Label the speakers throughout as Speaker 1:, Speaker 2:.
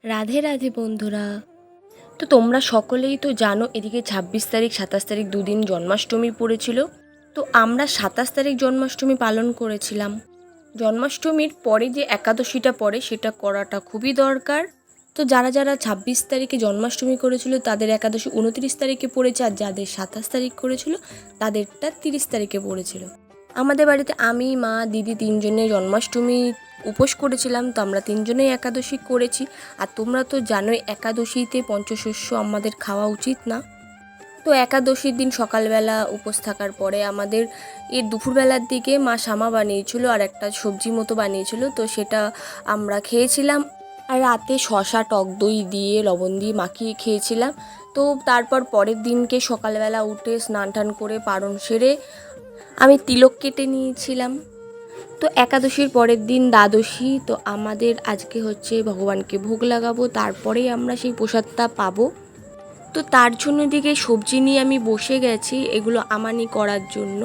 Speaker 1: রাধে রাধে বন্ধুরা। তো তোমরা সকলেই তো জানো এদিকে ২৬ তারিখ ২৭ তারিখ দুদিন জন্মাষ্টমী পড়েছিল। তো আমরা ২৭ তারিখ জন্মাষ্টমী পালন করেছিলাম। জন্মাষ্টমীর পরে যে একাদশীটা পড়ে সেটা করাটা খুবই দরকার। তো যারা যারা ২৬ তারিখে জন্মাষ্টমী করেছিল তাদের একাদশী ২৯ তারিখে পড়েছে, আর যাদের ২৭ তারিখ করেছিল তাদেরটা ৩০ তারিখে পড়েছিল। আমাদের বাড়িতে আমি, মা, দিদি তিনজনে জন্মাষ্টমী উপোস করেছিলাম। তো আমরা তিনজনেই একাদশী করেছি। আর তোমরা তো জানোই একাদশীতে পঞ্চশস্য আমাদের খাওয়া উচিত না। তো একাদশীর দিন সকালবেলা উপোস থাকার পরে আমাদের এই দুপুরবেলার দিকে মা শামা বানিয়েছিল আর একটা সবজি মতো বানিয়েছিল, তো সেটা আমরা খেয়েছিলাম। আর রাতে শশা টক দই দিয়ে লবণ দিয়ে মাখিয়ে খেয়েছিলাম। তো তারপর পরের দিনকে সকালবেলা উঠে স্নান টান করে পারণ সেরে আমি তিলক কেটে নিয়েছিলাম। তো একাদশীর পরের দিন দ্বাদশী, তো আমাদের আজকে হচ্ছে ভগবানকে ভোগ লাগাবো, তারপরেই আমরা সেই প্রসাদটা পাবো। তো তার জন্য দিকে সবজি নিয়ে আমি বসে গেছি এগুলো আমানি করার জন্য।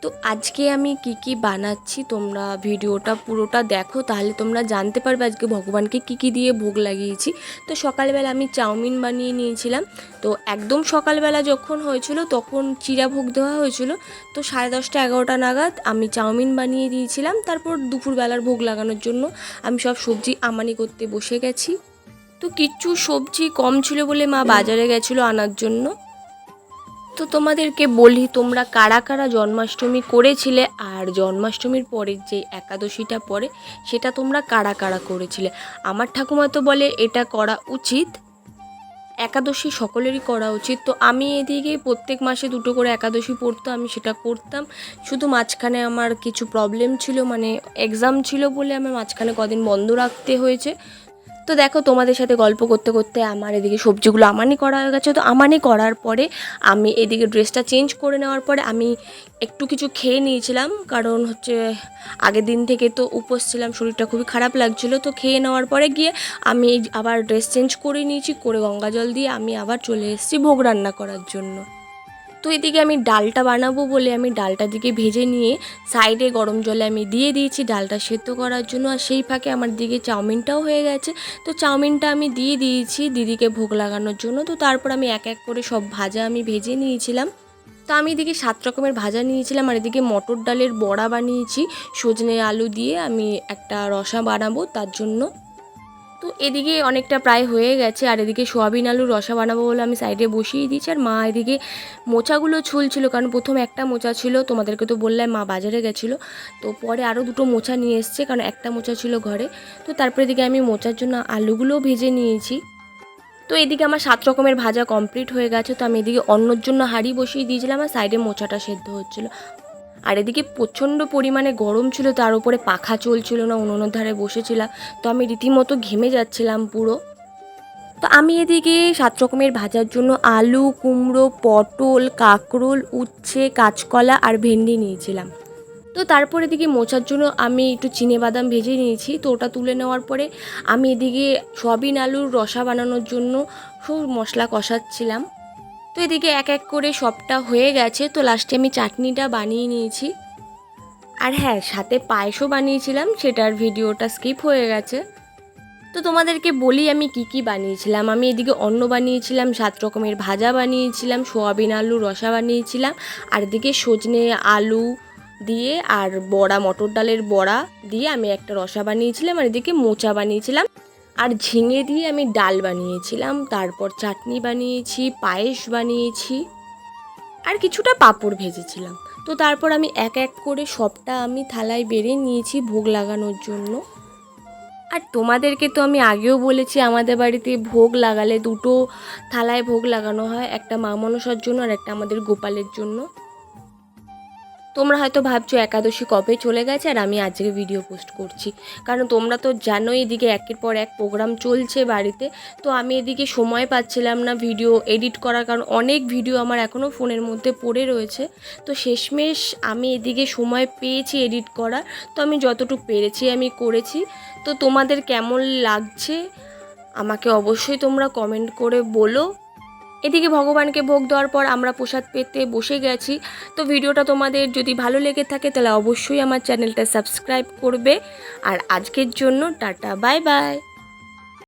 Speaker 1: তো আজকে আমি কি কি বানাচ্ছি তোমরা ভিডিওটা পুরোটা দেখো, তাহলে তোমরা জানতে পারবে আজকে ভগবানকে কি কি দিয়ে ভোগ লাগিয়েছি। তো সকালবেলা আমি চাউমিন বানিয়ে নিয়েছিলাম। তো একদম সকালবেলা যখন হয়েছিল তখন চিড়া ভোগ দেওয়া হয়েছিল। তো 10:30 11টা নাগাদ আমি চাউমিন বানিয়ে দিয়েছিলাম। তারপর দুপুরবেলার ভোগ লাগানোর জন্য আমি সব সবজি আমানি করতে বসে গেছি। তো কিচ্ছু সবজি কম ছিল বলে মা বাজারে গেছিলো আনার জন্য। তো তোমাদেরকে বলি, তোমরা কারা কারা জন্মাষ্টমী করেছিলে আর জন্মাষ্টমীর পরের যে একাদশীটা পড়ে সেটা তোমরা কারা কারা করেছিলে। আমার ঠাকুমা তো বলে এটা করা উচিত, একাদশী সকলেরই করা উচিত। তো আমি এদিকে প্রত্যেক মাসে 2টো করে একাদশী পড়তো, আমি সেটা করতাম। শুধু মাঝখানে আমার কিছু প্রবলেম ছিল, মানে এক্সাম ছিল বলে আমার মাঝখানে কদিন বন্ধ রাখতে হয়েছে। তো দেখো তোমাদের সাথে গল্প করতে করতে আমার এদিকে সবজিগুলো আমানি করা হয়ে গেছে। তো আমানি করার পরে আমি এদিকে ড্রেসটা চেঞ্জ করে নেওয়ার পরে আমি একটু কিছু খেয়ে নিয়েছিলাম, কারণ হচ্ছে আগের দিন থেকে তো উপোস ছিলাম, শরীরটা খুবই খারাপ লাগছিলো। তো খেয়ে নেওয়ার পরে গিয়ে আমি আবার ড্রেস চেঞ্জ করে নিয়েছি, করে গঙ্গা জল দিয়ে আমি আবার চলে এসেছি ভোগ রান্না করার জন্য। তো এদিকে আমি ডালটা বানাবো বলে আমি ডালটা দিকে ভেজে নিয়ে সাইডে গরম জলে আমি দিয়ে দিয়েছি ডালটা সেদ্ধ করার জন্য। আর সেই ফাঁকে আমার দিকে চাউমিনটাও হয়ে গেছে। তো চাউমিনটা আমি দিয়ে দিয়েছি দিদিকে ভোগ লাগানোর জন্য। তো তারপর আমি এক এক করে সব ভাজা আমি ভেজে নিয়েছিলাম। তো আমি এদিকে 7 রকমের ভাজা নিয়েছিলাম, আর এদিকে মটর ডালের বড়া বানিয়েছি সজনে আলু দিয়ে। আমি একটা রসা বানাবো তার জন্য। তো এদিকে অনেকটা প্রায় হয়ে গেছে, আর এদিকে সোয়াবিন আলুর রসা বানাবো বলে আমি সাইডে বসিয়ে দিয়েছি। আর মা এদিকে মোচাগুলো ছুলছিল, কারণ প্রথম একটা মোচা ছিল, তোমাদেরকে তো বললাম মা বাজারে গেছিলো। তো পরে আরও 2টো মোচা নিয়ে এসছে, কারণ একটা মোচা ছিল ঘরে। তো তারপরে এদিকে আমি মোচার জন্য আলুগুলোও ভেজে নিয়েছি। তো এদিকে আমার 7 রকমের ভাজা কমপ্লিট হয়ে গেছে। তো আমি এদিকে অন্যর জন্য হাঁড়ি বসিয়ে দিয়েছিলাম, আর সাইডে মোচাটা সেদ্ধ হচ্ছিলো। আর এদিকে প্রচণ্ড পরিমাণে গরম ছিল, তার উপরে পাখা চলছিল না, উনুনের ধারে বসেছিলাম। তো আমি রীতিমতো ঘেমে যাচ্ছিলাম পুরো। তো আমি এদিকে 7 রকমের ভাজার জন্য আলু, কুমড়ো, পটল, কাঁকরোল, উচ্ছে, কাঁচকলা আর ভেন্ডি নিয়েছিলাম। তো তারপর এদিকে মোচার জন্য আমি একটু চিনেবাদাম ভেজে নিয়েছি। তো ওটা তুলে নেওয়ার পরে আমি এদিকে সয়াবিন আলুর রসা বানানোর জন্য সব মশলা কষাচ্ছিলাম। তো এদিকে এক এক করে সবটা হয়ে গেছে। তো লাস্টে আমি চাটনিটা বানিয়ে নিয়েছি। আর হ্যাঁ, সাথে পায়েসও বানিয়েছিলাম, সেটার ভিডিওটা স্কিপ হয়ে গেছে। তো তোমাদেরকে বলি আমি কি কি বানিয়েছিলাম। আমি এদিকে অন্ন বানিয়েছিলাম, 7 রকমের ভাজা বানিয়েছিলাম, সোয়াবিন আলু রসা বানিয়েছিলাম, আর এদিকে সজনে আলু দিয়ে আর বড়া, মটর ডালের বড়া দিয়ে আমি একটা রসা বানিয়েছিলাম, আর এদিকে মোচা বানিয়েছিলাম, আর ঝিঙে দিয়ে আমি ডাল বানিয়েছিলাম। তারপর চাটনি বানিয়েছি, পায়েস বানিয়েছি, আর কিছুটা পাঁপড় ভেজেছিলাম। তো তারপর আমি এক এক করে সবটা আমি থালায় বেড়ে নিয়েছি ভোগ লাগানোর জন্য। আর তোমাদেরকে তো আমি আগেও বলেছি আমাদের বাড়িতে ভোগ লাগালে 2টো থালায় ভোগ লাগানো হয়, একটা মা মনসার জন্য আর একটা আমাদের গোপালের জন্য। তোমরা হয়তো ভাবছো একাদশী কবে চলে গেছে আর আমি আজকে ভিডিও পোস্ট করছি, কারণ তোমরা তো জানোই এদিকে একের পর এক প্রোগ্রাম চলছে বাড়িতে। তো আমি এদিকে সময় পাচ্ছিলাম না ভিডিও এডিট করার, কারণ অনেক ভিডিও আমার এখনও ফোনের মধ্যে পড়ে রয়েছে। তো শেষমেশ আমি এদিকে সময় পেয়েছি এডিট করার, তো আমি যতটুকু পেরেছি আমি করেছি। তো তোমাদের কেমন লাগছে আমাকে অবশ্যই তোমরা কমেন্ট করে বলো। এদিকে ভগবানকে ভোগ দেওয়ার পর আমরা প্রসাদ পেতে বসে গেছি। তো ভিডিওটা তোমাদের যদি ভালো লেগে থাকে তাহলে অবশ্যই আমার চ্যানেলটা সাবস্ক্রাইব করবে। আর আজকের জন্য টাটা, বাই বাই।